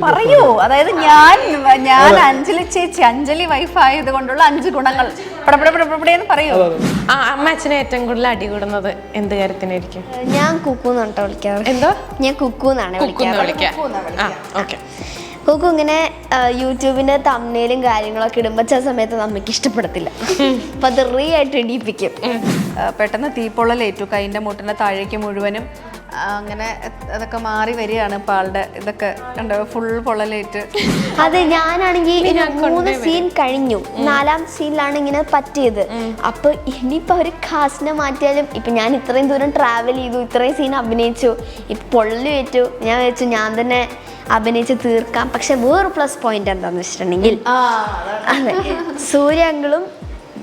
പറയൂ. അതായത് ഞാൻ അഞ്ജലി ചേച്ചി, അഞ്ജലി വൈഫ് ആയത് കൊണ്ടുള്ള 5 ഗുണങ്ങൾ പടപടപടപടേന്ന് പറയൂ. അമ്മ അച്ഛനെ ഏറ്റവും കൂടുതൽ അടി കൂടുന്നത് എന്ത് കാര്യത്തിനായിരിക്കും? ഞാൻ കുക്കൂന്നാണ് വിളിക്കാറ്. എന്തോ? ഞാൻ കുക്കൂന്നാണ് വിളിക്കാറ്. ഓക്കെ. കുക്കു ഇങ്ങനെ യൂട്യൂബിന്റെ തമ്മിലും കാര്യങ്ങളൊക്കെ ഇടുമ്പോൾ ചില സമയത്ത് നമുക്ക് ഇഷ്ടപ്പെടത്തില്ല. അപ്പൊ അത് ആയിട്ട് ഇടിപ്പിക്കും. പെട്ടെന്ന് തീപ്പൊള്ളലേറ്റു, കൈൻ്റെ മുട്ടിൻ്റെ താഴേക്ക് മുഴുവനും. അങ്ങനെ അതൊക്കെ മാറി വരികയാണ് ഇപ്പം ആളുടെ ഇതൊക്കെ കണ്ടോ, ഫുൾ പൊള്ളലേറ്റ്. അതെ, ഞാനാണെങ്കിൽ 3 സീൻ കഴിഞ്ഞു, 4ാം സീനിലാണ് ഇങ്ങനെ പറ്റിയത്. അപ്പൊ ഇനിയിപ്പോ ഒരു കാസ്റ്റിനെ മാറ്റിയാലും ഇപ്പൊ ഞാൻ ഇത്രയും ദൂരം ട്രാവൽ ചെയ്തു, ഇത്രയും സീൻ അഭിനയിച്ചു, ഇപ്പൊ പൊള്ളലേറ്റു. ഞാൻ വെച്ചു ഞാൻ തന്നെ അഭിനയിച്ച് തീർക്കാം. പക്ഷെ വേറെ പ്ലസ് പോയിന്റ് എന്താന്ന് വെച്ചിട്ടുണ്ടെങ്കിൽ, അതെ, സൂര്യാങ്കളും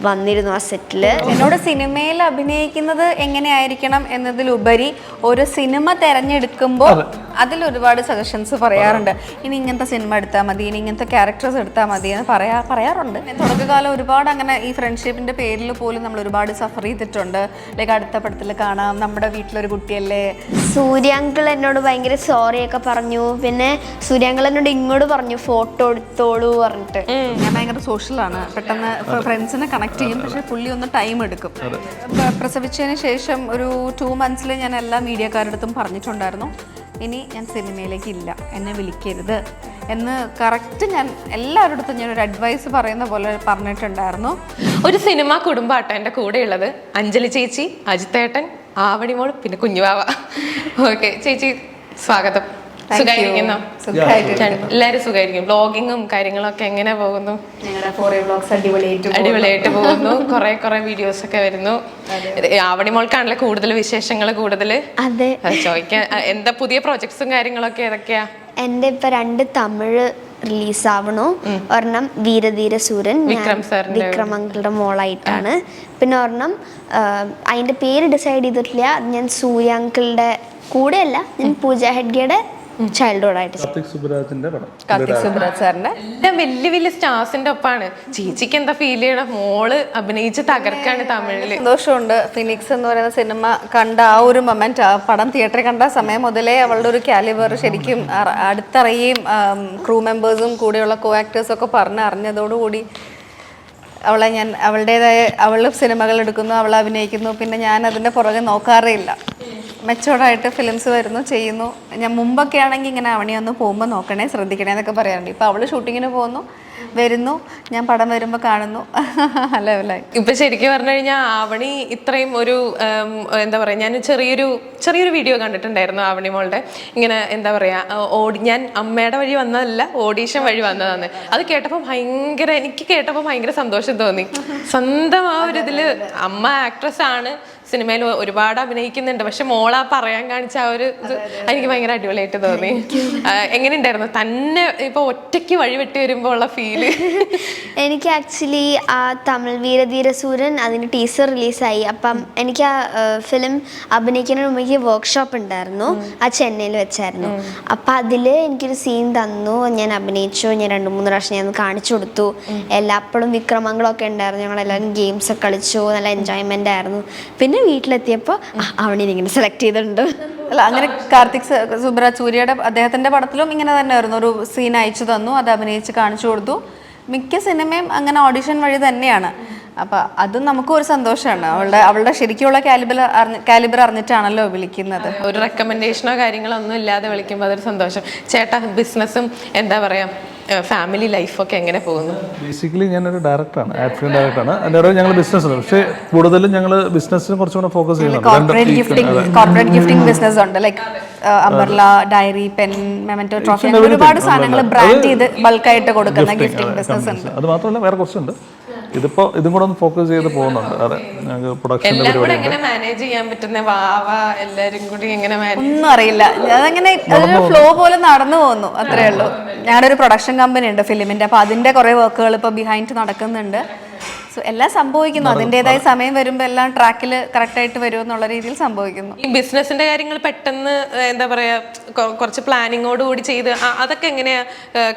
വന്നിരുന്നു ആ സെറ്റില്. എന്നോട് സിനിമയിൽ അഭിനയിക്കുന്നത് എങ്ങനെയായിരിക്കണം എന്നതിലുപരി ഒരു സിനിമ തിരഞ്ഞെടുക്കുമ്പോൾ അതിൽ ഒരുപാട് സജഷൻസ് പറയാറുണ്ട്. ഇനി ഇങ്ങനത്തെ സിനിമ എടുത്താൽ മതി, ഇനി ഇങ്ങനത്തെ ക്യാരക്ടേഴ്സ് എടുത്താൽ മതി എന്ന് പറയാറുണ്ട്. തുടക്കകാലം ഒരുപാട് അങ്ങനെ ഈ ഫ്രണ്ട്ഷിപ്പിന്റെ പേരിൽ പോലും നമ്മൾ ഒരുപാട് സഫർ ചെയ്തിട്ടുണ്ട്. ലൈക്ക് അടുത്ത പടത്തിൽ കാണാം, നമ്മുടെ വീട്ടിലൊരു കുട്ടിയല്ലേ. സൂര്യാങ്കിൾ എന്നോട് ഭയങ്കര സോറി ഒക്കെ പറഞ്ഞു. പിന്നെ സൂര്യാങ്കിൾ എന്നോട് ഇങ്ങോട്ട് പറഞ്ഞു ഫോട്ടോ എടുത്തോളൂ പറഞ്ഞിട്ട്. ഞാൻ ഭയങ്കര സോഷ്യലാണ്, പെട്ടെന്ന് ഫ്രണ്ട്സിനെ കണക്ട് ചെയ്യും. പക്ഷെ പുള്ളി ഒന്ന് ടൈം എടുക്കും. പ്രസവിച്ചതിന് ശേഷം ഒരു 2 months ഞാൻ എല്ലാ മീഡിയക്കാരുടെ അടുത്തും പറഞ്ഞിട്ടുണ്ടായിരുന്നു, ഇനി ഞാൻ സിനിമയിലേക്ക് ഇല്ല, എന്നെ വിളിക്കരുത് എന്ന് കറക്റ്റ് ഞാൻ എല്ലാവരുടെ അടുത്തും ഞാനൊരു അഡ്വൈസ് പറയുന്ന പോലെ പറഞ്ഞിട്ടുണ്ടായിരുന്നു. ഒരു സിനിമ കുടുംബാട്ടോ എൻ്റെ കൂടെയുള്ളത്. അഞ്ജലി ചേച്ചി, അജിത്തേട്ടൻ, ആവണിമോൾ, പിന്നെ കുഞ്ഞുവാവ. ഓക്കെ ചേച്ചി, സ്വാഗതം. സുഖായിരിക്കുന്നു? എല്ലാവരും സുഖമായിരിക്കും. വ്ളോഗിങ്ങും കാര്യങ്ങളൊക്കെ എങ്ങനെ പോകുന്നു? അടിപൊളിയായിട്ട് പോകുന്നു. കുറെ വീഡിയോസ് ഒക്കെ വരുന്നു. ആവണിമോൾക്കാണല്ലോ കൂടുതൽ വിശേഷങ്ങൾ കൂടുതൽ ചോദിക്കാൻ. എന്താ പുതിയ പ്രോജക്ട്സും കാര്യങ്ങളൊക്കെ ഏതൊക്കെയാ? എൻ്റെ ഇപ്പൊ 2 തമിഴ് റിലീസാവണു. ഒരെണ്ണം വീരധീര സൂരൻ, വിക്രമങ്ങളുടെ മോളായിട്ടാണ്. പിന്നെ ഒരെണ്ണം അതിന്റെ പേര് ഡിസൈഡ് ചെയ്തിട്ടില്ല, ഞാൻ സൂര്യാങ്കിളുടെ കൂടെയല്ല, ഞാൻ പൂജ ഹെഗ്ഡെയുടെ ചൈൽഡ്ഹുഡ് ആയിട്ട്. കാർത്തിക് സുബ്രാജ് സാറിന്റെ എല്ലാം വലിയ സ്റ്റാർസിന്റെ ഒപ്പാണ്. ചേച്ചിക്ക് എന്താ ഫീൽ ചെയ്യണം? മോള് അഭിനയിച്ച് തകർക്കാണ് തമിഴില്. സന്തോഷമുണ്ട്. ഫിനിക്സ് എന്ന് പറയുന്ന സിനിമ കണ്ട ആ ഒരു മൊമെന്റ്, ആ പടം തിയേറ്ററിൽ കണ്ട സമയം മുതലേ അവളുടെ ഒരു കാലിബർ ശരിക്കും അടുത്തറിയുകയും ക്രൂ മെമ്പേഴ്സും കൂടെയുള്ള കോ ആക്ടേഴ്സും ഒക്കെ അറിഞ്ഞതോടുകൂടി അവളെ ഞാൻ അവൾ സിനിമകൾ എടുക്കുന്നു, അവൾ അഭിനയിക്കുന്നു. പിന്നെ ഞാൻ അതിൻ്റെ പുറകെ നോക്കാറേ ഇല്ല. മെച്ചോർഡായിട്ട് ഫിലിംസ് വരുന്നു, ചെയ്യുന്നു. ഞാൻ മുമ്പൊക്കെ ആണെങ്കിൽ ഇങ്ങനെ അവണി ഒന്ന് പോകുമ്പോൾ നോക്കണേ, ശ്രദ്ധിക്കണേ എന്നൊക്കെ പറയാറുണ്ട്. ഇപ്പോൾ അവൾ ഷൂട്ടിങ്ങിന് പോകുന്നു, വരുന്നു, ഞാൻ പടം വരുമ്പോൾ കാണുന്നു. ലെവലായി. ഇപ്പം ശരിക്കും പറഞ്ഞു കഴിഞ്ഞാൽ ആവണി ഇത്രയും ഒരു എന്താ പറയുക, ഞാൻ ചെറിയൊരു വീഡിയോ കണ്ടിട്ടുണ്ടായിരുന്നു ആവണിമോളുടെ. ഇങ്ങനെ എന്താ പറയുക, ഞാൻ അമ്മയുടെ വഴി വന്നതല്ല, ഓഡീഷൻ വഴി വന്നതാണ്. അത് എനിക്ക് കേട്ടപ്പോൾ ഭയങ്കര സന്തോഷം തോന്നി. സ്വന്തം ആ ഒരു ഇതിൽ അമ്മ ആക്ട്രസ് ആണ്, സിനിമയിൽ ഒരുപാട് അഭിനയിക്കുന്നുണ്ട്, പക്ഷെ മോളാ പറയാൻ കാണിച്ച ആ ഒരു ഇത് എനിക്ക് ഭയങ്കര അടിപൊളിയായിട്ട് തോന്നി. എങ്ങനെയുണ്ടായിരുന്നു തന്നെ ഇപ്പൊ ഒറ്റയ്ക്ക് വഴി വെട്ടി വരുമ്പോൾ ഉള്ള ഫീല്? എനിക്ക് ആക്ച്വലി ആ തമിഴ് വീരധീര സൂരൻ അതിൻ്റെ ടീസർ റിലീസായി. അപ്പം എനിക്ക് ആ ഫിലിം അഭിനയിക്കുന്നതിന് മുമ്പ് എനിക്ക് വർക്ക്ഷോപ്പ് ഉണ്ടായിരുന്നു, ആ ചെന്നൈയിൽ വെച്ചായിരുന്നു. അപ്പം അതിൽ എനിക്കൊരു സീൻ തന്നു, ഞാൻ അഭിനയിച്ചു. ഞാൻ 2-3 പ്രാവശ്യം ഞാൻ കാണിച്ചു കൊടുത്തു. എല്ലാപ്പോഴും വിക്രമങ്ങളൊക്കെ ഉണ്ടായിരുന്നു, ഞങ്ങളെല്ലാവരും ഗെയിംസ് ഒക്കെ കളിച്ചു, നല്ല എൻജോയ്മെൻ്റ് ആയിരുന്നു. പിന്നെ വീട്ടിലെത്തിയപ്പോൾ അവനെ ഇങ്ങനെ സെലക്ട് ചെയ്തിട്ടുണ്ട്. അല്ല, അങ്ങനെ കാർത്തിക് സുബ്രാജ് സൂര്യയുടെ അദ്ദേഹത്തിൻ്റെ പടത്തിലും ഇങ്ങനെ തന്നെ ആയിരുന്നു. ഒരു സീൻ അയച്ചു തന്നു, അത് അഭിനയിച്ച് കാണിച്ചു കൊടുത്തു. മിക്ക സിനിമയും അങ്ങനെ ഓഡിഷൻ വഴി തന്നെയാണ്. അപ്പം അതും നമുക്കും ഒരു സന്തോഷമാണ്. അവളുടെ ശരിക്കുള്ള കാലിബർ അറിഞ്ഞിട്ടാണല്ലോ വിളിക്കുന്നത്. ഒരു റെക്കമെൻഡേഷനോ കാര്യങ്ങളോ ഒന്നും ഇല്ലാതെ വിളിക്കുമ്പോൾ അതൊരു സന്തോഷം. ചേട്ടാ, ബിസിനസ്സും എന്താ പറയുക, ഫാമിലി ലൈഫൊക്കെ എങ്ങനെ പോകുന്നു? ബേസിക്കലി ഞാനൊരു ഡയറക്ടറാണ്, ആഡ് ഫിലിം ഡയറക്ടറാണ്. അതിൻ്റെ ഇടയിൽ ഞങ്ങൾ ബിസിനസ്, പക്ഷേ കൂടുതലും ഞങ്ങൾ ബിസിനസ്സിന് കുറച്ചുകൂടെ ഫോക്കസ് ചെയ്യുന്നുണ്ട്. കോർപ്പറേറ്റ് ഗിഫ്റ്റിംഗ് ബിസിനസ് ഉണ്ട്, ലൈക്ക് അമർല ഡയറി, പെൻ, മെമന്റോ, ട്രോഫി, ഒരുപാട് സാധനങ്ങൾ ബ്രാൻഡ് ചെയ്ത് ബൾക്കായിട്ട് കൊടുക്കുന്ന ഗിഫ്റ്റിംഗ് ബിസിനസ് ഉണ്ട്. അത് മാത്രമല്ല വേറെ കുറച്ചുണ്ട്. ഇതും കൂടെ ഒന്ന് ഫോക്കസ് ചെയ്ത് പോകുന്നുണ്ട്. അതെ, ഞങ്ങൾക്ക് പ്രൊഡക്ഷൻ്റെ പരിപാടി ഒന്നും അറിയില്ല, അതങ്ങനെ ഫ്ലോ പോലെ നടന്നു പോകുന്നു, അത്രേ ഉള്ളൂ. ഞങ്ങളുടെ ഒരു പ്രൊഡക്ഷൻ കമ്പനി ഉണ്ട് ഫിലിമിന്റെ, അപ്പൊ അതിന്റെ കുറെ വർക്കുകൾ ഇപ്പൊ ബിഹൈൻഡ് നടക്കുന്നുണ്ട്. സോ എല്ലാം സംഭവിക്കുന്നു, അതിൻ്റെതായ സമയം വരുമ്പോൾ എല്ലാം ട്രാക്കിൽ കറക്റ്റായിട്ട് വരും എന്നുള്ള രീതിയിൽ സംഭവിക്കുന്നു. ഈ ബിസിനസിന്റെ കാര്യങ്ങൾ പെട്ടെന്ന് എന്താ പറയാ കുറച്ച് പ്ലാനിങ്ങോട് കൂടി ചെയ്ത് അതൊക്കെ എങ്ങനെയാ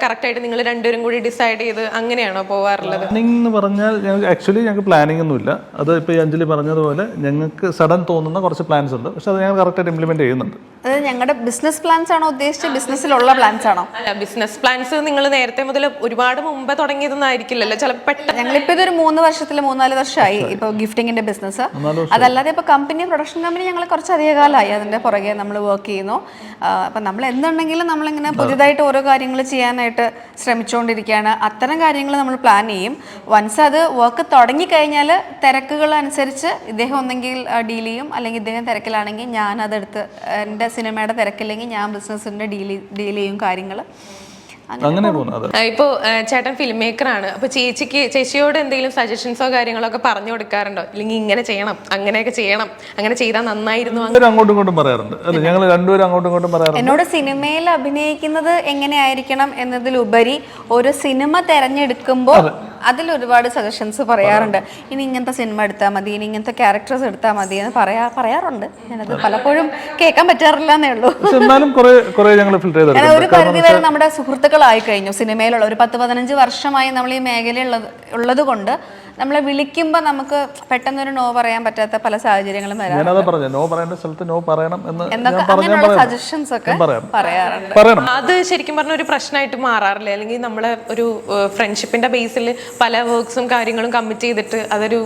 കറക്റ്റായിട്ട് നിങ്ങൾ രണ്ടുപേരും കൂടി ഡിസൈഡ് ചെയ്ത് അങ്ങനെയാണോ പോവാറുള്ളത്? പ്ലാനിങ് എന്ന് പറഞ്ഞാൽ ഞങ്ങൾക്ക് പ്ലാനിങ് ഒന്നുമില്ല. അത് ഇപ്പോൾ ഈ അഞ്ജലി പറഞ്ഞതുപോലെ ഞങ്ങൾക്ക് സഡൻ തോന്നുന്ന കുറച്ച് പ്ലാൻസ് ഉണ്ട്, പക്ഷെ അത് ഞങ്ങൾ കറക്റ്റായിട്ട് ഇംപ്ലിമെന്റ് ചെയ്യുന്നുണ്ട്. അത് ഞങ്ങളുടെ ബിസിനസ് പ്ലാൻസ് ആണോ ഉദ്ദേശിച്ച്, ബിസിനസ്സിലുള്ള പ്ലാൻസ് ആണോ? അല്ല, ബിസിനസ് പ്ലാൻസ് നിങ്ങൾ നേരത്തെ മുതൽ ഒരുപാട് മുമ്പ് തുടങ്ങിയതൊന്നും ആയിരിക്കില്ലല്ലോ ചിലപ്പോൾ പെട്ടെന്ന്. ഞങ്ങളിപ്പോ ഇതൊരു 3-4 വർഷമായി ഇപ്പൊ ഗിഫ്റ്റിങ്ങിന്റെ ബിസിനസ്. അതല്ലാതെ ഇപ്പൊ പ്രൊഡക്ഷൻ കമ്പനി ഞങ്ങൾ കുറച്ച് അധിക കാലമായി അതിന്റെ പുറകെ നമ്മൾ വർക്ക് ചെയ്യുന്നു. അപ്പൊ നമ്മൾ എന്തുണ്ടെങ്കിലും നമ്മളിങ്ങനെ പുതിയതായിട്ട് ഓരോ കാര്യങ്ങൾ ചെയ്യാനായിട്ട് ശ്രമിച്ചുകൊണ്ടിരിക്കുകയാണ്. അത്തരം കാര്യങ്ങൾ നമ്മൾ പ്ലാൻ ചെയ്യും. വൺസ് അത് വർക്ക് തുടങ്ങിക്കഴിഞ്ഞാൽ തിരക്കുകൾ അനുസരിച്ച് ഇദ്ദേഹം ഒന്നെങ്കിൽ ഡീൽ ചെയ്യും, അല്ലെങ്കിൽ ഇദ്ദേഹം തിരക്കിലാണെങ്കിൽ ഞാൻ അതെടുത്ത്, എൻ്റെ സിനിമയുടെ തിരക്കില്ലെങ്കിൽ ഞാൻ ബിസിനസ്സിന്റെ ഡീൽ ചെയ്യും കാര്യങ്ങൾ. അങ്ങനെ പോകുന്നത്. ഇപ്പോൾ ചേട്ടൻ ഫിലിം മേക്കറാണ്, അപ്പോൾ ചേച്ചിയോട് എന്തെങ്കിലും സജഷൻസോ കാര്യങ്ങളോ ഒക്കെ പറഞ്ഞു കൊടുക്കാറുണ്ടോ? അല്ലെങ്കിൽ ഇങ്ങനെ ചെയ്യണം, അങ്ങനെയൊക്കെ ചെയ്യണം, അങ്ങനെ ചെയ്താൽ നന്നായിരുന്നു, അങ്ങോട്ടും ഇങ്ങോട്ടും പറയാറുണ്ട്. അല്ല, ഞങ്ങൾ രണ്ടുപേരും അങ്ങോട്ടും ഇങ്ങോട്ടും പറയാറുണ്ട്. എന്നോട് സിനിമയിൽ അഭിനയിക്കുന്നത് എങ്ങനെയായിരിക്കണം എന്നതിലുപരി ഒരു സിനിമ തിരഞ്ഞെടുക്കുമ്പോൾ അതിലൊരുപാട് സജഷൻസ് പറയാറുണ്ട്. ഇനി ഇങ്ങനത്തെ സിനിമ എടുത്താൽ മതി, ഇനി ഇങ്ങനത്തെ ക്യാരക്ടേഴ്സ് എടുത്താൽ മതി എന്ന് പറയാറുണ്ട്. ഞാനത് പലപ്പോഴും കേൾക്കാൻ പറ്റാറില്ല എന്നേ ഉള്ളൂ. എന്നാലും ഞങ്ങൾ ഫിൽറ്റർ ചെയ്തെടുക്കും. ഒരു പരിധിവരെ നമ്മുടെ സുഹൃത്തുക്കളായി കഴിഞ്ഞു. സിനിമയിലുള്ള ഒരു 10-15 വർഷമായി നമ്മൾ ഈ മേഖലയിൽ ഉള്ളത് കൊണ്ട് നമ്മളെ വിളിക്കുമ്പോൾ നമുക്ക് പെട്ടെന്നൊരു നോ പറയാൻ പറ്റാത്ത പല സാഹചര്യങ്ങളും വരാറുണ്ട്. നോ പറയേണ്ട സ്ഥലത്ത് നോ പറയണം അങ്ങനെയുള്ള സജഷൻസ് ഒക്കെ പറയാറുണ്ട്. അത് ശരിക്കും പറഞ്ഞ ഒരു പ്രശ്നമായിട്ട് മാറാറില്ല? അല്ലെങ്കിൽ നമ്മളെ ഒരു ഫ്രണ്ട്ഷിപ്പിന്റെ ബേസിൽ പല വർക്ക്സും കാര്യങ്ങളും കമ്മിറ്റ് ചെയ്തിട്ട് അതൊരു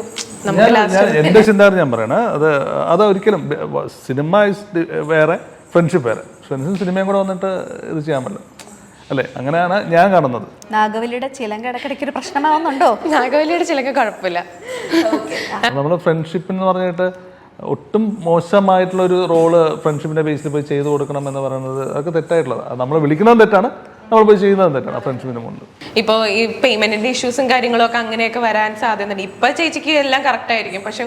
എന്റെ ചിന്താഗതി ഞാൻ പറയണേ, അത് ഒരിക്കലും സിനിമ വേറെ, ഫ്രണ്ട്ഷിപ്പ് വേറെ. ഫ്രണ്ട്സും സിനിമയും കൂടെ വന്നിട്ട് ഇത് ചെയ്യാൻ പറ്റില്ല അല്ലേ? അങ്ങനെയാണ് ഞാൻ കാണുന്നത്. നാഗവല്ലിയുടെ ചിലങ്ക ഇടയ്ക്കിടയ്ക്ക് ഒരു പ്രശ്നമാവുന്നുണ്ടോ? നാഗവല്ലിയുടെ ചിലങ്ക കുഴപ്പമില്ല. നമ്മൾ ഫ്രണ്ട്ഷിപ്പ് എന്ന് പറഞ്ഞിട്ട് ഒട്ടും മോശമായിട്ടുള്ള ഒരു റോള് ഫ്രണ്ട്ഷിപ്പിന്റെ ബേസിൽ പോയി ചെയ്തു കൊടുക്കണം എന്ന് പറയുന്നത് അതൊക്കെ തെറ്റായിട്ടുള്ളതാണ്. നമ്മൾ വിളിക്കുന്നതും തെറ്റാണ്, നമ്മൾ പോയി ചെയ്യുന്നതും തെറ്റാണ് ഫ്രണ്ട്ഷിപ്പിന് മുന്നിൽ. ഇപ്പോൾ ഈ പേയ്മെന്റിന്റെ ഇഷ്യൂസും കാര്യങ്ങളും ഒക്കെ അങ്ങനെയൊക്കെ വരാൻ സാധ്യതയുണ്ട്. ഇപ്പൊ ചേച്ചിക്ക് എല്ലാം കറക്റ്റ് ആയിരിക്കും, പക്ഷെ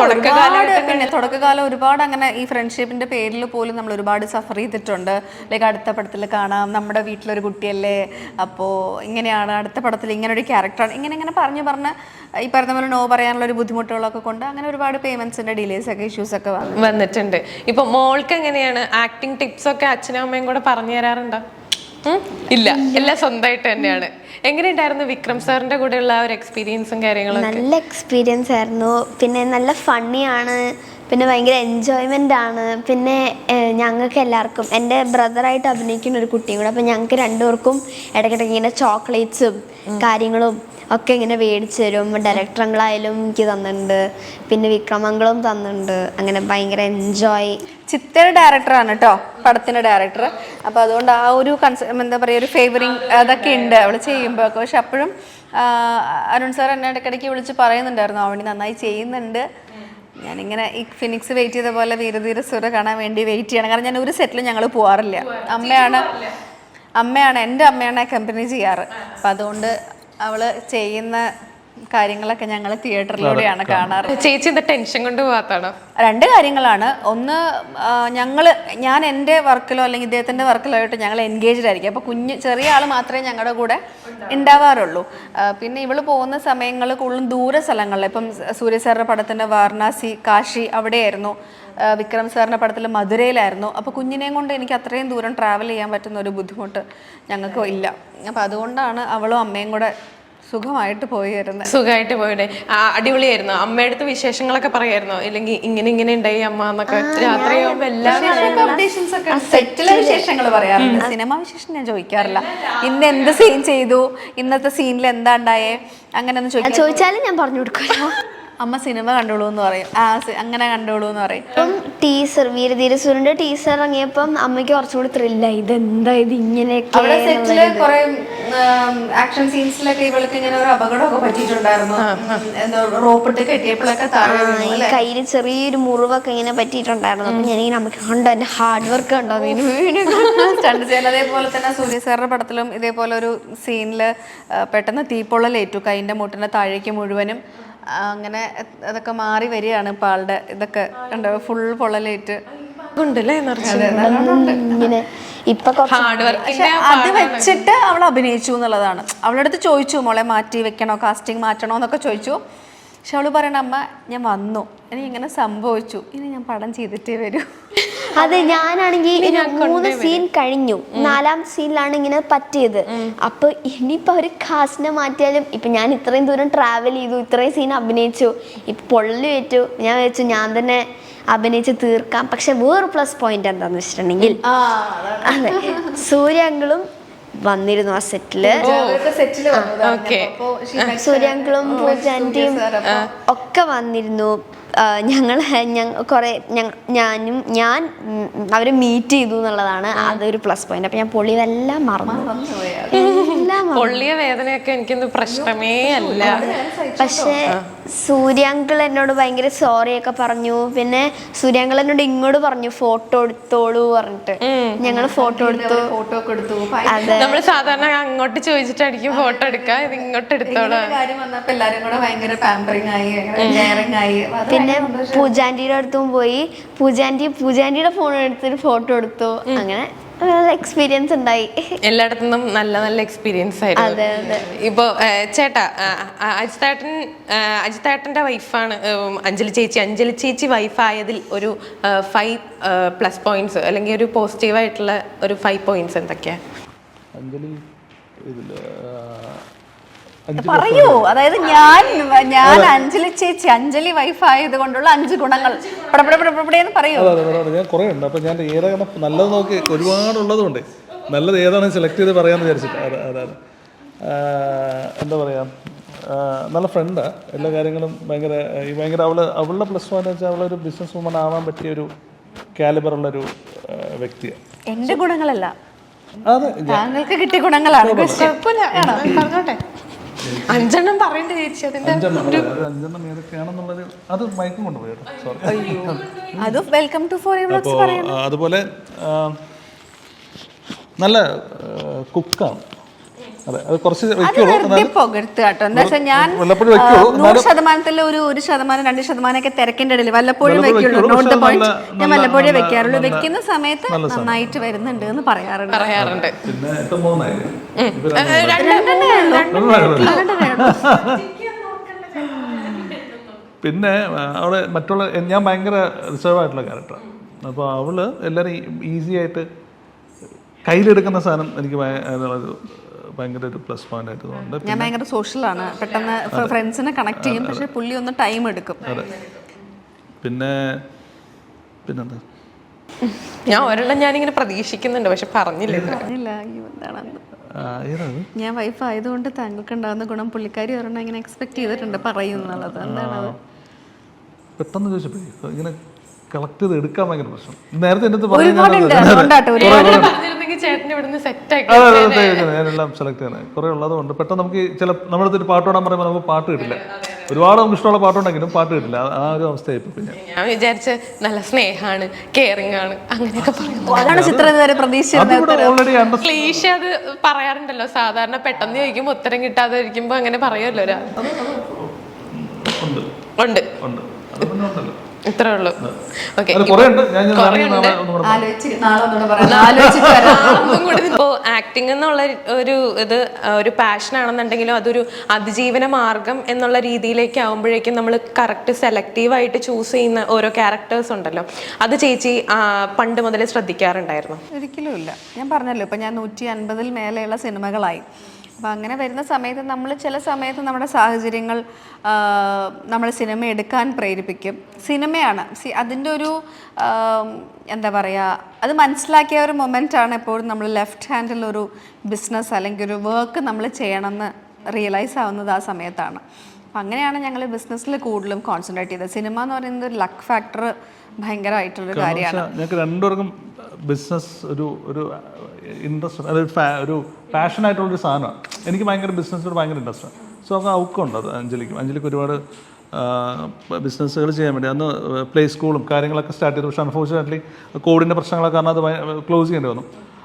തുടക്കകാലം ഒരുപാട് അങ്ങനെ ഈ ഫ്രണ്ട്ഷിപ്പിന്റെ പേരിൽ പോലും നമ്മൾ ഒരുപാട് സഫർ ചെയ്തിട്ടുണ്ട്. ലൈക്ക് അടുത്ത പടത്തിൽ കാണാം, നമ്മുടെ വീട്ടിലൊരു കുട്ടിയല്ലേ, അപ്പോൾ ഇങ്ങനെയാണ്, അടുത്ത പടത്തിൽ ഇങ്ങനെ ഒരു ക്യാരക്ടറാണ്, ഇങ്ങനെ പറഞ്ഞ് ഈ പറഞ്ഞ പോലെ നോ പറയാനുള്ള ഒരു ബുദ്ധിമുട്ടുകളൊക്കെ കൊണ്ട് അങ്ങനെ ഒരുപാട് പേയ്മെന്റ്സിന്റെ ഡിലേസ് ഒക്കെ ഇഷ്യൂസ് ഒക്കെ വന്നിട്ടുണ്ട്. ഇപ്പൊ മോൾക്ക് എങ്ങനെയാണ് ആക്ടിങ് ടിപ്സ് ഒക്കെ അച്ഛനും അമ്മയും കൂടെ പറഞ്ഞു തരാറുണ്ടോ? ഇല്ല, എല്ലാം സ്വന്തമായിട്ട് തന്നെയാണ്. എങ്ങനെയുണ്ടായിരുന്നു വിക്രം സാറിന്റെ കൂടെയുള്ള ഒരു എക്സ്പീരിയൻസും കാര്യങ്ങളും? നല്ല എക്സ്പീരിയൻസ് ആയിരുന്നു. പിന്നെ നല്ല ഫണ്ണിയാണ്, പിന്നെ ഭയങ്കര എൻജോയ്മെൻ്റ് ആണ്. പിന്നെ ഞങ്ങൾക്ക് എല്ലാവർക്കും, എൻ്റെ ബ്രദറായിട്ട് അഭിനയിക്കുന്ന ഒരു കുട്ടിയും കൂടെ, അപ്പം ഞങ്ങൾക്ക് രണ്ടുപേർക്കും ഇടയ്ക്കിടയ്ക്ക് ഇങ്ങനെ ചോക്ലേറ്റ്സും കാര്യങ്ങളും ഒക്കെ ഇങ്ങനെ മേടിച്ച് തരും. ഡയറക്ടറുകളായാലും എനിക്ക് തന്നിട്ടുണ്ട്, പിന്നെ വിക്രമങ്ങളും തന്നിട്ടുണ്ട്. അങ്ങനെ ഭയങ്കര എൻജോയ്. ചിത്തയുടെ ഡയറക്ടറാണ് കേട്ടോ, പടത്തിൻ്റെ ഡയറക്ടർ. അപ്പോൾ അതുകൊണ്ട് ആ ഒരു എന്താ പറയുക, ഒരു ഫേവറിങ് അതൊക്കെ ഉണ്ട് അവൾ ചെയ്യുമ്പോൾ ഒക്കെ. പക്ഷെ അപ്പോഴും അരുൺ സാർ എന്നെ ഇടയ്ക്കിടയ്ക്ക് വിളിച്ച് പറയുന്നുണ്ടായിരുന്നു, അവണി നന്നായി ചെയ്യുന്നുണ്ട്. ഞാനിങ്ങനെ ഈ ഫിനിക്സ് വെയിറ്റ് ചെയ്ത പോലെ വീരധീര സുര കാണാൻ വേണ്ടി വെയിറ്റ് ചെയ്യണം. കാരണം ഞാൻ ഒരു സെറ്റിലും ഞങ്ങൾ പോകാറില്ല. അമ്മയാണ് എൻ്റെ അമ്മയാണ് കമ്പനി ചെയ്യാറ്. അപ്പം അതുകൊണ്ട് അവൾ ചെയ്യുന്ന കാര്യങ്ങളൊക്കെ ഞങ്ങൾ തിയേറ്ററിലൂടെയാണ് കാണാറ്. ചേച്ചി എന്താ ടെൻഷൻ കൊണ്ട് പോകാത്താണോ? 2 കാര്യങ്ങളാണ്. ഒന്ന്, ഞാൻ എൻ്റെ വർക്കിലോ അല്ലെങ്കിൽ ഇദ്ദേഹത്തിൻ്റെ വർക്കിലോ ആയിട്ട് ഞങ്ങൾ എൻഗേജ്ഡ് ആയിരിക്കും. അപ്പോൾ ചെറിയ ആൾ മാത്രമേ ഞങ്ങളുടെ കൂടെ ഉണ്ടാവാറുള്ളൂ. പിന്നെ ഇവള് പോകുന്ന സമയങ്ങൾ കൂടുതലും ദൂര സ്ഥലങ്ങളിൽ, ഇപ്പം സൂര്യ സാറിൻ്റെ പടത്തിൻ്റെ വാരണാസി, കാശി അവിടെയായിരുന്നു. വിക്രം സാറിൻ്റെ പടത്തിൽ മധുരയിലായിരുന്നു. അപ്പോൾ കുഞ്ഞിനെയും കൊണ്ട് എനിക്ക് അത്രയും ദൂരം ട്രാവൽ ചെയ്യാൻ പറ്റുന്ന ഒരു ബുദ്ധിമുട്ട് ഞങ്ങൾക്ക് ഇല്ല. അപ്പോൾ അതുകൊണ്ടാണ് അവളും അമ്മയും കൂടെ സുഖമായിട്ട് പോയിടെ. അടിപൊളിയായിരുന്നു. അമ്മയുടെ അടുത്ത് വിശേഷങ്ങളൊക്കെ പറയായിരുന്നോ? ഇല്ലെങ്കിൽ ഇങ്ങനെ ഉണ്ടായി അമ്മ എന്നൊക്കെ രാത്രിയാകുമ്പോൾ സെറ്റിലെ വിശേഷങ്ങൾ പറയാറുണ്ട്. സിനിമ വിശേഷം ഞാൻ ചോദിക്കാറില്ല. ഇന്ന് എന്ത് സീൻ ചെയ്തു, ഇന്നത്തെ സീനിൽ എന്താ ഉണ്ടായേ, അങ്ങനെയൊന്നും ചോദിച്ചാലും ഞാൻ പറഞ്ഞു കൊടുക്കുമല്ലോ. അമ്മ സിനിമ കണ്ടോളൂ എന്ന് പറയും, അങ്ങനെ കണ്ടോളൂ എന്ന് പറയും. ഇപ്പം ടീസർ, വീരധീരസൂരന്റെ ടീസർ ഇറങ്ങിയപ്പം അമ്മയ്ക്ക് കുറച്ചുകൂടി ത്രില്ലായി. ഇതെന്താ ഇത് ഇങ്ങനെയൊക്കെ. ആക്ഷൻ സീൻസിലൊക്കെ ഇവൾക്ക് ഇങ്ങനെ ഒരു അപകടമൊക്കെ പറ്റിയിട്ടുണ്ടായിരുന്നു. റോപ്പിട്ട് കെട്ടിയപ്പോഴൊക്കെ കയ്യിൽ ചെറിയൊരു മുറിവൊക്കെ ഇങ്ങനെ പറ്റിയിട്ടുണ്ടായിരുന്നു. അപ്പം ഞാനിങ്ങനെ അമ്മയ്ക്ക് കണ്ടോ എന്റെ ഹാർഡ് വർക്ക് കണ്ടോ സ്റ്റണ്ട് ചെയ്യാൻ. അതേപോലെ തന്നെ സൂര്യ സാറിന്റെ പടത്തിലും ഇതേപോലെ ഒരു സീനിൽ പെട്ടെന്ന് തീപ്പൊള്ളലേറ്റു കൈൻ്റെ മുട്ടിന്റെ താഴേക്ക് മുഴുവനും. അങ്ങനെ അതൊക്കെ മാറി വരികയാണ് ഇപ്പോൾ ആളുടെ. ഇതൊക്കെ കണ്ടോ, ഫുൾ പൊള്ളലേറ്റ് ഉണ്ടല്ലേ ഇങ്ങനെ ഇപ്പൊ ഹാർഡ് വർക്കിന്റെ അത് വെച്ചിട്ട് അവൾ അഭിനയിച്ചു എന്നുള്ളതാണ്. അവളുടെ അടുത്ത് ചോദിച്ചു മോളെ മാറ്റി വെക്കണോ, കാസ്റ്റിംഗ് മാറ്റണോ എന്നൊക്കെ ചോദിച്ചു. പക്ഷെ അവള് പറയണ അമ്മ ഞാൻ വന്നു, എനിക്ക് ഇങ്ങനെ സംഭവിച്ചു, ഇനി ഞാൻ പടം ചെയ്തിട്ടേ വരൂ. അതെ, ഞാനാണെങ്കിൽ 3 സീൻ കഴിഞ്ഞു, 4ാം സീനിലാണ് ഇങ്ങനെ പറ്റിയത്. അപ്പൊ ഇനിയിപ്പോ അവര് കാസ്റ്റിനെ മാറ്റിയാലും ഇപ്പൊ ഞാൻ ഇത്രയും ദൂരം ട്രാവൽ ചെയ്തു, ഇത്രയും സീൻ അഭിനയിച്ചു, ഇപ്പൊ പൊള്ളി വെച്ചു. ഞാൻ വെച്ചു ഞാൻ തന്നെ അഭിനയിച്ച് തീർക്കാം. പക്ഷെ വേറെ പ്ലസ് പോയിന്റ് എന്താന്ന് വെച്ചിട്ടുണ്ടെങ്കിൽ അതെ, സൂര്യാങ്കളും വന്നിരുന്നു ആ സെറ്റില്. സൂര്യാങ്കളും പൂജാന്റിയും ഒക്കെ വന്നിരുന്നു. ഞാൻ അവരെ മീറ്റ് ചെയ്തു എന്നുള്ളതാണ് അതൊരു പ്ലസ് പോയിന്റ്. അപ്പൊ ഞാൻ പൊള്ളിയതെല്ലാം മറന്നു. പൊള്ളിയ വേദനയൊക്കെ എനിക്കൊന്നും പ്രശ്നമേ അല്ല. പക്ഷെ സൂര്യാങ്കിൾ എന്നോട് ഭയങ്കര സോറി ഒക്കെ പറഞ്ഞു. പിന്നെ സൂര്യാങ്കിൾ എന്നോട് ഇങ്ങോട്ട് പറഞ്ഞു ഫോട്ടോ എടുത്തോളൂ പറഞ്ഞിട്ട് ഞങ്ങൾ ഫോട്ടോ എടുത്തു. അതെ, നമ്മൾ സാധാരണ അങ്ങോട്ട് ചോദിച്ചിട്ടായിരിക്കും ഫോട്ടോ എടുക്കുക, ഇത് ഇങ്ങോട്ട് എടുത്തോളാം. പിന്നെ പൂജാന്റിയുടെ അടുത്തും പോയി, പൂജാന്റിയുടെ ഫോൺ എടുത്തിട്ട് ഫോട്ടോ എടുത്തു. അങ്ങനെ എക്സ്പീരിയൻസ് ഉണ്ടായി. എല്ലായിടത്തും നല്ല നല്ല എക്സ്പീരിയൻസ് ആയിരുന്നു. ഇപ്പൊ ചേട്ടാ, അജിത്തേട്ടന്റെ വൈഫാണ് അഞ്ജലി ചേച്ചി വൈഫായതിൽ ഒരു 5 പ്ലസ് പോയിന്റ്സ് അല്ലെങ്കിൽ ഒരു പോസിറ്റീവായിട്ടുള്ള ഒരു 5 പോയിന്റ്സ് എന്തൊക്കെയാ? പറയൂ. അതായത് ഞാൻ അഞ്ജലി വൈഫ് ആയത് കൊണ്ടുള്ള 5 ഗുണങ്ങൾ പറയൂ. ഞാൻ കുറെ ഉണ്ട്. അപ്പൊ ഞാൻ ഏതാണ് നല്ലത് നോക്കി ഒരുപാടുള്ളതുകൊണ്ട് നല്ലത് ഏതാണ് സെലക്ട് ചെയ്ത് പറയാന്ന് വിചാരിച്ചിട്ട്. അതാണ് എന്താ പറയാ, നല്ല ഫ്രണ്ടാ, എല്ലാ കാര്യങ്ങളും ഭയങ്കര അവളുടെ പ്ലസ് വൺ വെച്ചാൽ അവളൊരു ബിസിനസ് വുമൺ ആവാൻ പറ്റിയ ഒരു കാലിബർ ഉള്ളൊരു വ്യക്തിയാണ്. എന്റെ ഗുണങ്ങളല്ല, അതെ താങ്കൾക്ക് കിട്ടിയ ഗുണങ്ങളാണ്. പറഞ്ഞോട്ടെ, 5 പറയണ്ട ചേച്ചി. 5 ഏതൊക്കെയാണെന്നുള്ളത് അത് മയക്കം കൊണ്ടുപോയി. അത് വെൽക്കം ടു ഫോറിനേഴ്സ് പറയുന്നു. അതുപോലെ നല്ല കുക്കാണ്. അതെ, അത് കുറച്ച് പൊകഴ്ത്ത് കേട്ടോ. എന്താ വെച്ചാൽ ഞാൻ 100% ഒരു 1%, 2% തിരക്കിന്റെ ഇടയിൽ വല്ലപ്പോഴും വെക്കുള്ളൂ. Not the point. ഞാൻ വല്ലപ്പോഴേ വെക്കാറുള്ളൂ. വെക്കുന്ന സമയത്ത് നന്നായിട്ട് വരുന്നുണ്ട് എന്ന് പറയാറുണ്ട്. പിന്നെ അവിടെ മറ്റുള്ള ഞാൻ ഭയങ്കര റിസർവ് ആയിട്ടുള്ള ക്യാരക്ടറാണ്. അപ്പോൾ അവള് എല്ലാവരും ഈസി ആയിട്ട് കയ്യിലെടുക്കുന്ന സാധനം എനിക്ക് ഭയങ്കര ഒരു പ്ലസ് പോയിന്റ് ആയിട്ട് തോന്നുന്നുണ്ട്. ഞാൻ ഭയങ്കര സോഷ്യലാണ്, പെട്ടെന്ന് ഫ്രണ്ട്സിനെ കണക്ട് ചെയ്യും. പക്ഷെ പുള്ളി ഒന്ന് ടൈം എടുക്കും. പിന്നെന്താ, ഞാൻ ഒരെണ്ണം ഞാനിങ്ങനെ പ്രതീക്ഷിക്കുന്നുണ്ട് പക്ഷെ പറഞ്ഞില്ല. ഞാൻ വൈഫ് ആയതുകൊണ്ട് താങ്കൾക്ക് ഉണ്ടാകുന്ന ഗുണം പുള്ളിക്കാരി ഒരെണ്ണം ഇങ്ങനെ എക്സ്പെക്ട് ചെയ്തിട്ടുണ്ട് പറയുന്നുള്ളത്. എന്താണത്? പെട്ടെന്ന് ചോദിച്ചപ്പോ ഇങ്ങനെ കളക്ട് ചെയ്ത് എടുക്കാൻ ഭയങ്കര പ്രശ്നം. നേരത്തെ എന്റെ ഞാനെല്ലാം സെലക്ട് ചെയ്യണേ കുറെ ഉള്ളതുകൊണ്ട് പെട്ടെന്ന് നമുക്ക് നമ്മുടെ ഒരു പാട്ട് പാടാൻ പറയുമ്പോൾ നമുക്ക് പാട്ട് കിട്ടില്ല. ഒരുപാട് നമുക്ക് ഇഷ്ടമുള്ള പാട്ടുണ്ടെങ്കിലും പാട്ട് കിട്ടില്ല. ആ ഒരു അവസ്ഥയായി. പിന്നെ ഞാൻ വിചാരിച്ച നല്ല സ്നേഹമാണ്, കെയറിംഗ് ആണ്, അങ്ങനെയൊക്കെ ക്ലീഷ അത് പറയാറുണ്ടല്ലോ സാധാരണ. പെട്ടെന്ന് ചോദിക്കുമ്പോ ഉത്തരം കിട്ടാതെ ഇരിക്കുമ്പോ അങ്ങനെ പറയുമല്ലോ ഒരാൾ. ഉണ്ട്, ഇത്രേ ഉള്ളൂ. ഇപ്പോ ആക്ടിങ് എന്നുള്ള ഒരു പാഷൻ ആണെന്നുണ്ടെങ്കിലും അതൊരു അതിജീവന മാർഗം എന്നുള്ള രീതിയിലേക്ക് ആവുമ്പോഴേക്കും നമ്മൾ കറക്റ്റ് സെലക്റ്റീവായിട്ട് ചൂസ് ചെയ്യുന്ന ഓരോ ക്യാരക്ടേഴ്സ് ഉണ്ടല്ലോ, അത് ചേച്ചി പണ്ട് മുതലേ ശ്രദ്ധിക്കാറുണ്ടായിരുന്നു? ഒരിക്കലും ഇല്ല. ഞാൻ പറഞ്ഞല്ലോ, ഇപ്പൊ ഞാൻ 150-ൽ മേലെയുള്ള സിനിമകളായി. അപ്പം അങ്ങനെ വരുന്ന സമയത്ത് നമ്മൾ ചില സമയത്ത് നമ്മുടെ സാഹചര്യങ്ങൾ നമ്മൾ സിനിമ എടുക്കാൻ പ്രേരിപ്പിക്കും. സിനിമയാണ് അതിൻ്റെ ഒരു എന്താ പറയുക, അത് മനസ്സിലാക്കിയ ഒരു മൊമെൻ്റാണ് എപ്പോഴും നമ്മൾ ലെഫ്റ്റ് ഹാൻഡിലൊരു ബിസിനസ് അല്ലെങ്കിൽ ഒരു വർക്ക് നമ്മൾ ചെയ്യണമെന്ന് റിയലൈസ് ആവുന്നത് ആ സമയത്താണ്. അപ്പം അങ്ങനെയാണ് ഞങ്ങൾ ബിസിനസ്സിൽ കൂടുതലും കോൺസെൻട്രേറ്റ് ചെയ്തത്. സിനിമ എന്ന് പറയുന്നത് ഒരു ലക്ക് ഫാക്ടർ ഭയങ്കരമായിട്ടുള്ളൊരു കാര്യമാണ്. ഞങ്ങൾക്ക് രണ്ടുപേർക്കും ബിസിനസ് ഒരു ഇൻട്രസ്റ്റ്, ഒരു പാഷനായിട്ടുള്ളൊരു സാധനമാണ്. എനിക്ക് ഭയങ്കര ബിസിനസ്സിനോട് ഭയങ്കര ഇൻട്രസ്റ്റാണ്. സോ അപ്പോൾ ഔക്കുണ്ട് അത് അഞ്ജലിക്ക് ഒരുപാട് ബിസിനസ്സുകൾ ചെയ്യാൻ വേണ്ടി അന്ന് പ്ലേ സ്കൂളും കാര്യങ്ങളൊക്കെ സ്റ്റാർട്ട് ചെയ്തു. പക്ഷേ അൺഫോർച്ചുനേറ്റ്ലി കോവിഡിൻ്റെ പ്രശ്നങ്ങളൊക്കെ കാരണം അത് ക്ലോസ് ചെയ്യേണ്ടി വന്നു.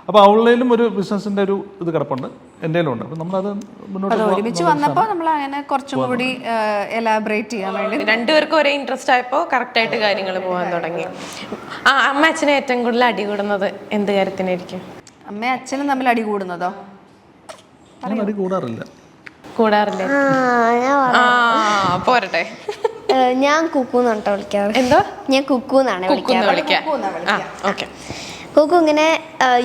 അപ്പോൾ അവളിലും ഒരു ബിസിനസിൻ്റെ ഒരു ഇത് കിടപ്പുണ്ട്, എൻ്റെ ഉണ്ട്. അപ്പം നമ്മളത് മുന്നോട്ട് ഒരുമിച്ച് വന്നപ്പോൾ നമ്മൾ അങ്ങനെ കുറച്ചും കൂടി എലാബറേറ്റ് ചെയ്യാൻ വേണ്ടി രണ്ടുപേർക്കും ഒരേ ഇൻട്രസ്റ്റ് ആയപ്പോൾ കറക്റ്റായിട്ട് കാര്യങ്ങൾ പോകാൻ തുടങ്ങി. അമ്മ അച്ഛനെ ഏറ്റവും കൂടുതൽ അടി കൂടുന്നത് എന്ത് കാര്യത്തിനായിരിക്കും? അമ്മയും അച്ഛനും തമ്മിൽ അടി കൂടുന്നതോ? അടി കൂടാറില്ല. കൂടാറില്ലേ? പോരട്ടെ. ഞാൻ കുക്കു എന്നാണ് വിളിക്കാറ്. എന്തോ? ഞാൻ കുക്കു എന്നാണ് വിളിക്കാറ്. ഓക്കെ. കുക്കു ഇങ്ങനെ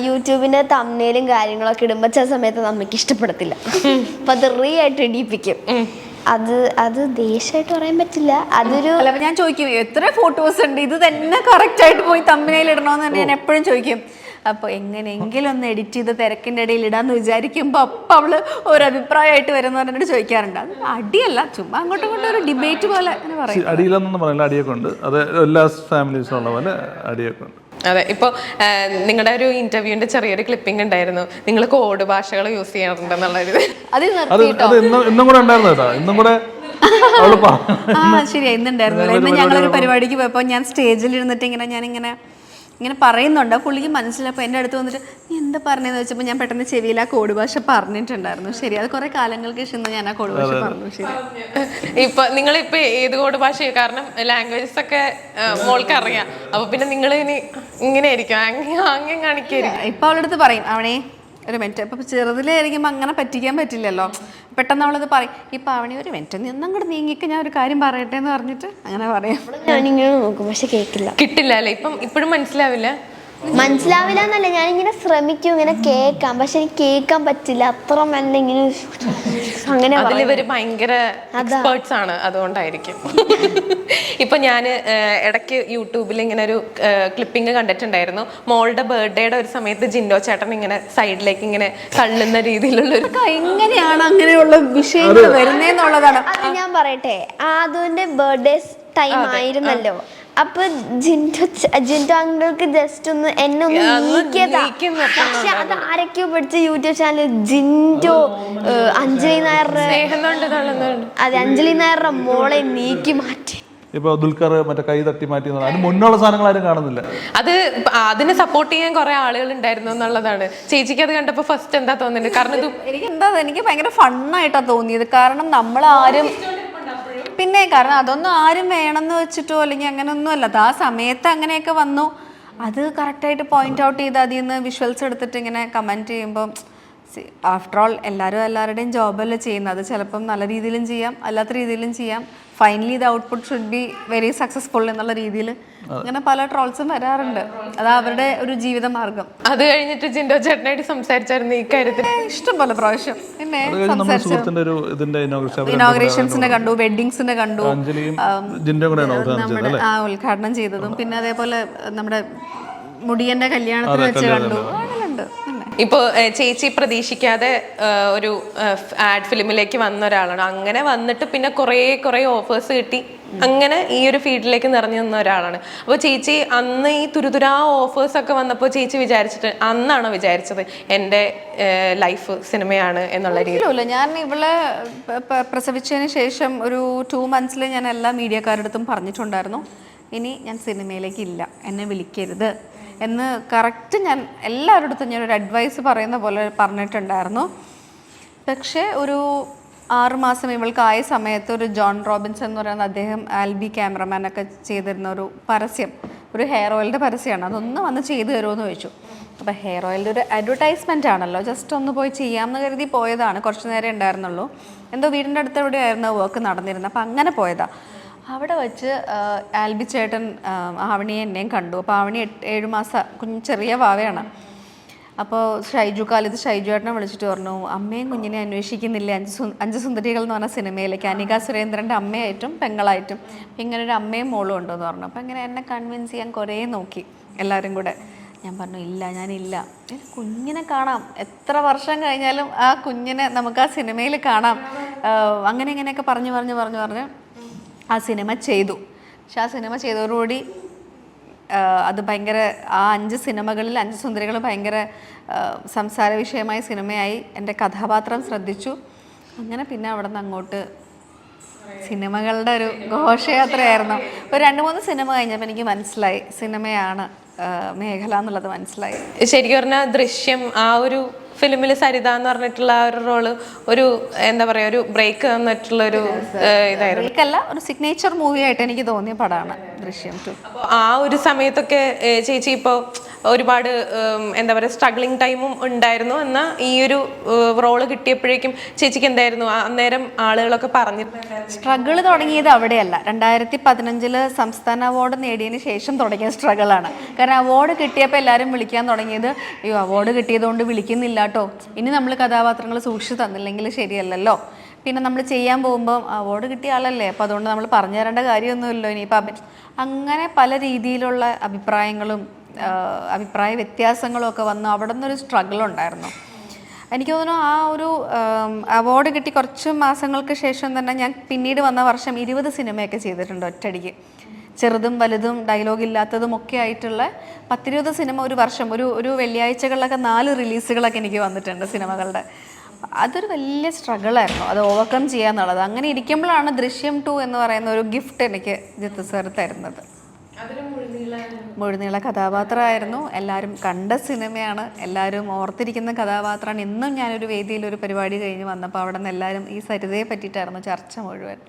യൂട്യൂബിന്റെ തമ്മിലും കാര്യങ്ങളൊക്കെ ഇടുമ്പോ ചില സമയത്ത് നമുക്ക് ഇഷ്ടപ്പെടത്തില്ല, അപ്പൊ അത് ആയിട്ട് ഇടിപ്പിക്കും. അത് ദേഷ്യമായിട്ട് പറയാൻ പറ്റില്ല, അതൊരു അല്ല. ഞാൻ ചോദിക്കും എത്ര ഫോട്ടോസ് ഉണ്ട്, ഇത് തന്നെ കറക്റ്റ് ആയിട്ട് പോയി തമ്മിൽ ഇടണമെന്ന് തന്നെ ഞാൻ എപ്പോഴും ചോദിക്കും. അപ്പോൾ എങ്ങനെയെങ്കിലും ഒന്ന് എഡിറ്റ് ചെയ്ത് തിരക്കിൻ്റെ ഇടയിൽ ഇടാന്ന് വിചാരിക്കുമ്പോൾ അപ്പം അവള് ഒരു അഭിപ്രായമായിട്ട് വരുന്നവരോട് ചോദിക്കാറുണ്ട്. അത് അടിയല്ല, ചുമ്മാ അങ്ങോട്ടും ഇങ്ങോട്ടും ഒരു ഡിബേറ്റ് പോലെ അങ്ങനെ പറയും. അടിയില്ലെന്നൊന്നും പറയില്ല, അടിയൊക്കെ ഉണ്ട്. അത് എല്ലാ ഫാമിലീസും ഉള്ള പോലെ അടിയൊക്കെ ഉണ്ട്. അതെ. ഇപ്പോൾ നിങ്ങളുടെ ഒരു ഇന്റർവ്യൂവിന്റെ ചെറിയൊരു ക്ലിപ്പിംഗ് ഉണ്ടായിരുന്നു, നിങ്ങൾ കോഡ് ഭാഷകൾ യൂസ് ചെയ്യാറുണ്ടെന്നുള്ളത്. അത് ഇന്നും കൂടെ ഉണ്ടായിരുന്നു കേട്ടോ, ഇന്നും കൂടെ ശരിയാ, ഇന്നുണ്ടായിരുന്നില്ല. ഇന്ന് ഞങ്ങളൊരു പരിപാടിക്ക് പോയപ്പോൾ ഞാൻ സ്റ്റേജിൽ ഇരുന്നിട്ട് ഇങ്ങനെ പറയുന്നുണ്ട്. പുള്ളിക്ക് മനസ്സിലായപ്പോൾ എൻ്റെ അടുത്ത് വന്നിട്ട് നീ എന്താ പറഞ്ഞതെന്ന് വെച്ചപ്പോൾ ഞാൻ പെട്ടെന്ന് ചെവിയിൽ ആ കോഡ് ഭാഷ പറഞ്ഞിട്ടുണ്ടായിരുന്നു. ശരി, അത് കുറെ കാലങ്ങൾക്ക് ശേഷം ഞാൻ ആ കോഡ് ഭാഷ പറഞ്ഞു. ശരി. ഇപ്പൊ നിങ്ങളിപ്പോ ഏത് കോഡ് ഭാഷ? കാരണം ലാംഗ്വേജസ് ഒക്കെ മോൾക്ക് അറിയാം, അപ്പൊ പിന്നെ നിങ്ങൾ ഇനി ഇങ്ങനെ ആയിരിക്കും അങ്ങനെ കാണിക്കായിരിക്കും. ഇപ്പൊ അവളുടെ അടുത്ത് പറയും അവണേ ഒരു മിനിറ്റ്. ഇപ്പൊ ചെറുതിലായിരിക്കുമ്പോൾ അങ്ങനെ പറ്റിക്കാൻ പറ്റില്ലല്ലോ, പെട്ടെന്ന് അവളത് പറയും. ഇപ്പൊ അവണി ഒരു മിനിറ്റ് നീ ഒന്നങ്ങോട്ട് നീങ്ങിക്ക്, ഞാൻ ഒരു കാര്യം പറയട്ടെ എന്ന് പറഞ്ഞിട്ട് അങ്ങനെ പറയാം. ഞാനിങ്ങനെ നോക്കും, പക്ഷെ കിട്ടില്ല അല്ലേ? ഇപ്പോഴും മനസ്സിലാവില്ല എന്നല്ല, ഞാനിങ്ങനെ ശ്രമിക്കും ഇങ്ങനെ കേൾക്കാം, പക്ഷെ എനിക്ക് കേൾക്കാൻ പറ്റില്ല. അത്ര നല്ല ഇങ്ങനെ അങ്ങനെ അതിലിവര് ഭയങ്കര എക്സ്പേർട്സ് ആണ്, അതുകൊണ്ടായിരിക്കും. ഇപ്പൊ ഞാൻ ഇടയ്ക്ക് യൂട്യൂബിൽ ഇങ്ങനെ ഒരു ക്ലിപ്പിംഗ് കണ്ടിട്ടുണ്ടായിരുന്നു. മോളുടെ ബർത്ത്ഡേയുടെ ഒരു സമയത്ത് ജിൻഡോ ചേട്ടൻ ഇങ്ങനെ സൈഡിലേക്ക് ഇങ്ങനെ തള്ളുന്ന രീതിയിലുള്ള ഒരു എങ്ങനെയാണ് അങ്ങനെയുള്ള വിഷയങ്ങൾ വരുന്നേന്നുള്ളതാണ്. അത് ഞാൻ പറയട്ടെ, ആദുവിന്റെ ബർത്ത്ഡേ ടൈം ആയിരുന്നല്ലോ, അപ്പൊ ജിൻഡോ അങ്കിൾക്ക് ജസ്റ്റ് ഒന്ന് എന്നെ ഒന്ന് നീക്കിയതാ. പക്ഷെ അത് ആരൊക്കെയോ പഠിച്ച യൂട്യൂബ് ചാനൽ ജിൻഡോ അഞ്ജലി നായരുടെ അതെ അഞ്ജലി നായരുടെ മോളെ നീക്കി മാറ്റി. ഇപ്പൊ ദുൽഖർ മറ്റേ കൈ തട്ടി മാറ്റി, അതിന് മുന്നുള്ള സാധനങ്ങൾ ആരും കാണുന്നില്ല. അത് അതിനെ സപ്പോർട്ട് ചെയ്യാൻ കുറെ ആളുകൾ ഉണ്ടായിരുന്നു എന്നുള്ളതാണ്. ചേച്ചിക്ക് അത് കണ്ടപ്പോ ഫസ്റ്റ് എന്താ തോന്നുന്നത്? കാരണം എനിക്ക് ഭയങ്കര ഫണ്ണായിട്ടാ തോന്നിയത്. കാരണം നമ്മളാരും പിന്നെ കാരണം അതൊന്നും ആരും വേണമെന്ന് വെച്ചിട്ടോ അല്ലെങ്കിൽ അങ്ങനെയൊന്നും അല്ല. ആ സമയത്ത് അങ്ങനെയൊക്കെ വന്നു, അത് കറക്റ്റായിട്ട് പോയിന്റ് ഔട്ട് ചെയ്ത് അതിൽ നിന്ന് വിഷ്വൽസ് എടുത്തിട്ട് ഇങ്ങനെ കമൻറ്റ് ചെയ്യുമ്പോൾ ആഫ്റ്റർ ഓൾ എല്ലാവരുടെയും ജോബല്ലേ ചെയ്യുന്നത്. അത് ചിലപ്പം നല്ല രീതിയിലും ചെയ്യാം, അല്ലാത്ത രീതിയിലും ചെയ്യാം. ഫൈനലി ഇത് output should be very successful എന്നുള്ള രീതിയിൽ അങ്ങനെ പല ട്രോൾസും വരാറുണ്ട്. അത് അവരുടെ ഒരു ജീവിത മാർഗം. അത് കഴിഞ്ഞിട്ട് ജിൻഡോ ചേട്ടനായിട്ട് സംസാരിച്ചായിരുന്നു ഈ കാര്യത്തിൽ ഇഷ്ടം പോലെ പ്രാവശ്യം. പിന്നെ ഇനോഗ്രേഷൻസിനെ കണ്ടു, വെഡിങ്സിനെ കണ്ടു, നമ്മുടെ ഉദ്ഘാടനം ചെയ്തതും പിന്നെ അതേപോലെ നമ്മുടെ മുടിയന്റെ കല്യാണത്തിന് വെച്ച് കണ്ടു. ഇപ്പോ ചേച്ചി പ്രതീക്ഷിക്കാതെ ഒരു ആഡ് ഫിലിമിലേക്ക് വന്ന ഒരാളാണ്. അങ്ങനെ വന്നിട്ട് പിന്നെ കുറേ ഓഫേഴ്സ് കിട്ടി, അങ്ങനെ ഈ ഒരു ഫീൽഡിലേക്ക് നിറഞ്ഞു വന്ന ഒരാളാണ്. അപ്പോൾ ചേച്ചി അന്ന് ഈ തുരുതുരാ ഓഫേഴ്സ് ഒക്കെ വന്നപ്പോൾ ചേച്ചി അന്നാണോ വിചാരിച്ചത് എൻ്റെ ലൈഫ് സിനിമയാണ് എന്നുള്ള രീതിയിലല്ല? ഞാൻ ഇവളെ പ്രസവിച്ചതിന് ശേഷം ഒരു 2 months ഞാൻ എല്ലാ മീഡിയക്കാരുടെ അടുത്തും പറഞ്ഞിട്ടുണ്ടായിരുന്നു, ഇനി ഞാൻ സിനിമയിലേക്ക് ഇല്ല, എന്നെ വിളിക്കരുത് എന്ന് കറക്റ്റ് ഞാൻ എല്ലാവരുടെ അടുത്തും ഞാനൊരു അഡ്വൈസ് പറയുന്ന പോലെ പറഞ്ഞിട്ടുണ്ടായിരുന്നു. പക്ഷേ ഒരു 6 മാസം ഇവൾക്കായ സമയത്ത് ഒരു ജോൺ റോബിൻസൺ എന്ന് പറയുന്ന അദ്ദേഹം ആൽബി ക്യാമറമാനൊക്കെ ചെയ്തിരുന്ന ഒരു പരസ്യം, ഒരു ഹെയർ ഓയിലിൻ്റെ പരസ്യമാണ്. അതൊന്ന് വന്ന് ചെയ്തു തരുമെന്ന് ചോദിച്ചു. അപ്പോൾ ഹെയർ ഓയിലിൻ്റെ ഒരു അഡ്വർടൈസ്മെൻ്റ് ആണല്ലോ, ജസ്റ്റ് ഒന്ന് പോയി ചെയ്യാമെന്ന് കരുതി പോയതാണ്. കുറച്ച് നേരം ഉണ്ടായിരുന്നുള്ളൂ. എന്തോ വീടിൻ്റെ അടുത്ത് എവിടെയായിരുന്നു വർക്ക് നടന്നിരുന്നത്, അപ്പോൾ അങ്ങനെ പോയതാണ്. അവിടെ വെച്ച് ആൽബി ചേട്ടൻ ആവണിയെ എന്നെയും കണ്ടു. അപ്പോൾ ആവണി 7 മാസം ചെറിയ വാവയാണ്. അപ്പോൾ ഷൈജു ചേട്ടനെ വിളിച്ചിട്ട് പറഞ്ഞു, അമ്മയും കുഞ്ഞിനെ അന്വേഷിക്കുന്നില്ലേ 5 സുന്ദരികൾ എന്ന് പറഞ്ഞ സിനിമയിലേക്ക് അനിക സുരേന്ദ്രൻ്റെ അമ്മയായിട്ടും പെങ്ങളായിട്ടും ഇങ്ങനെ ഒരു അമ്മയും മോളും ഉണ്ടെന്ന് പറഞ്ഞു. അപ്പോൾ ഇങ്ങനെ എന്നെ കൺവിൻസ് ചെയ്യാൻ കുറേ നോക്കി എല്ലാവരും കൂടെ. ഞാൻ പറഞ്ഞു ഞാനില്ല, കുഞ്ഞിനെ കാണാം, എത്ര വർഷം കഴിഞ്ഞാലും ആ കുഞ്ഞിനെ നമുക്ക് ആ സിനിമയിൽ കാണാം, അങ്ങനെ ഇങ്ങനെയൊക്കെ പറഞ്ഞ് ആ സിനിമ ചെയ്തു. പക്ഷെ ആ സിനിമ ചെയ്തതോടുകൂടി അത് ഭയങ്കര ആ 5 സിനിമകളിൽ 5 സുന്ദരികൾ ഭയങ്കര സംസാര വിഷയമായ സിനിമയായി. എൻ്റെ കഥാപാത്രം ശ്രദ്ധിച്ചു. അങ്ങനെ പിന്നെ അവിടെ നിന്ന് അങ്ങോട്ട് സിനിമകളുടെ ഒരു ഘോഷയാത്രയായിരുന്നു. ഒരു 2-3 സിനിമ കഴിഞ്ഞപ്പോൾ എനിക്ക് മനസ്സിലായി സിനിമയാണ് മേഖല എന്നുള്ളത് മനസ്സിലായി. ശരിക്കും പറഞ്ഞാൽ ദൃശ്യം ആ ഒരു ഫിലിമിൽ സരിത എന്ന് പറഞ്ഞിട്ടുള്ള ആ ഒരു റോള് ഒരു എന്താ പറയാ ഒരു ബ്രേക്ക് തന്നിട്ടുള്ള ഒരു ഇതായിരുന്നു. ബ്രേക്കല്ല, ഒരു സിഗ്നേച്ചർ മൂവി ആയിട്ട് എനിക്ക് തോന്നിയ പടമാണ് ദൃശ്യം 2. അപ്പോൾ ആ ഒരു സമയത്തൊക്കെ ചേച്ചി ഇപ്പോൾ ഒരുപാട് എന്താ പറയുക സ്ട്രഗ്ലിംഗ് ടൈമും ഉണ്ടായിരുന്നു. എന്നാൽ ഈ ഒരു റോള് കിട്ടിയപ്പോഴേക്കും ചേച്ചിക്ക് എന്തായിരുന്നു അന്നേരം ആളുകളൊക്കെ പറഞ്ഞിട്ടുണ്ടായിരുന്നു? സ്ട്രഗിൾ തുടങ്ങിയത് അവിടെയല്ല, 2015 സംസ്ഥാന അവാർഡ് നേടിയതിന് ശേഷം തുടങ്ങിയ സ്ട്രഗിളാണ്. കാരണം അവാർഡ് കിട്ടിയപ്പോൾ എല്ലാവരും വിളിക്കാൻ തുടങ്ങിയത് അയ്യോ അവാർഡ് കിട്ടിയതുകൊണ്ട് വിളിക്കുന്നില്ല കേട്ടോ, ഇനി നമ്മൾ കഥാപാത്രങ്ങൾ സൂക്ഷിച്ച് തന്നില്ലെങ്കിൽ ശരിയല്ലല്ലോ, പിന്നെ നമ്മൾ ചെയ്യാൻ പോകുമ്പോൾ അവാർഡ് കിട്ടിയ ആളല്ലേ അപ്പോൾ അതുകൊണ്ട് നമ്മൾ പറഞ്ഞു തരേണ്ട കാര്യമൊന്നുമില്ലല്ലോ ഇനിയിപ്പോൾ അങ്ങനെ പല രീതിയിലുള്ള അഭിപ്രായ വ്യത്യാസങ്ങളും ഒക്കെ വന്നു. അവിടെ നിന്നൊരു സ്ട്രഗിൾ ഉണ്ടായിരുന്നു. എനിക്ക് തോന്നുന്നു ആ ഒരു അവാർഡ് കിട്ടി കുറച്ച് മാസങ്ങൾക്ക് ശേഷം തന്നെ ഞാൻ പിന്നീട് വന്ന വർഷം 20 സിനിമയൊക്കെ ചെയ്തിട്ടുണ്ട് ഒറ്റയടിക്ക്. ചെറുതും വലുതും ഡയലോഗ് ഇല്ലാത്തതും ഒക്കെ ആയിട്ടുള്ള 10-20 സിനിമ ഒരു വർഷം, ഒരു വെള്ളിയാഴ്ചകളിലൊക്കെ 4 റിലീസുകളൊക്കെ എനിക്ക് വന്നിട്ടുണ്ട് സിനിമകളുടെ. അതൊരു വലിയ സ്ട്രഗിളായിരുന്നു അത് ഓവർകം ചെയ്യാന്നുള്ളത്. അങ്ങനെ ഇരിക്കുമ്പോഴാണ് ദൃശ്യം 2 എന്ന് പറയുന്ന ഒരു ഗിഫ്റ്റ് എനിക്ക് ജിത്തു സാർ തരുന്നത്. മുഴുനീള കഥാപാത്രമായിരുന്നു, എല്ലാവരും കണ്ട സിനിമയാണ്, എല്ലാവരും ഓർത്തിരിക്കുന്ന കഥാപാത്രമാണ്. ഇന്നും ഞാനൊരു വേദിയിൽ ഒരു പരിപാടി കഴിഞ്ഞ് വന്നപ്പോൾ അവിടെ നിന്ന് എല്ലാവരും ഈ സരിതയെ പറ്റിയിട്ടായിരുന്നു ചർച്ച മുഴുവൻ.